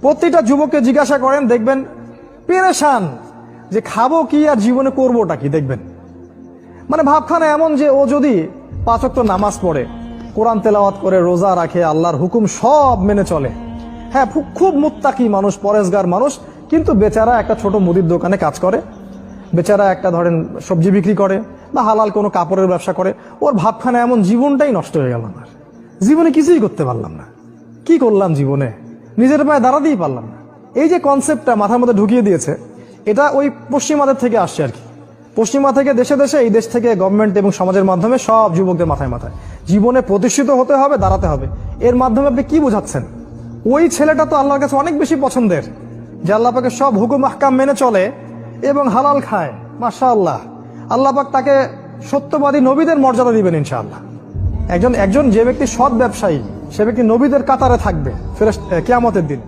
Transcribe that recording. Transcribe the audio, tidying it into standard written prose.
প্রতিটা যুবককে জিজ্ঞাসা করেন, দেখবেন পেরেশান যে খাবো কি আর জীবনে করবোটা কি। দেখবেন মানে ভাবখানা এমন যে ও যদি 5 ওয়াক্ত নামাজ পড়ে, কোরআন তেলাওয়াত করে, রোজা রাখে, আল্লাহর হুকুম সব মেনে চলে, হ্যাঁ খুব মুত্তাকি মানুষ, পরেজগার মানুষ, কিন্তু বেচারা একটা ছোট মুদির দোকানে কাজ করে, বেচারা একটা ধরেন সবজি বিক্রি করে বা হালাল কোনো কাপড়ের ব্যবসা করে, ওর ভাবখানা এমন জীবনটাই নষ্ট হয়ে গেল। আমার জীবনে কিছুই করতে পারলাম না, কি করলাম জীবনে, নিজের পায়ে দাঁড়াতেই পারলাম না। এই যে কনসেপ্টটা মাথার মধ্যে ঢুকিয়ে দিয়েছে, এটা ওই পশ্চিমাদের থেকে আসছে আর কি। পশ্চিমা থেকে দেশে দেশে, এই দেশ থেকে গভর্নমেন্ট এবং সমাজের মাধ্যমে সব যুবকদের মাথায় মাথায় জীবনে প্রতিষ্ঠিত হতে হবে, দাঁড়াতে হবে। এর মাধ্যমে আপনি কি বোঝাচ্ছেন? ওই ছেলেটা তো আল্লাহর কাছে অনেক বেশি পছন্দের, যে আল্লাহ পাকের সব হুকুম আহকাম মেনে চলে এবং হালাল খায়। মাশাআল্লাহ, আল্লাহ পাক তাকে সত্যবাদী নবীদের মর্যাদা দিবেন ইনশাআল্লাহ। একজন যে ব্যক্তি সৎ ব্যবসায়ী, সে ব্যক্তি নবীদের কাতারে থাকবে কিয়ামতের দিন।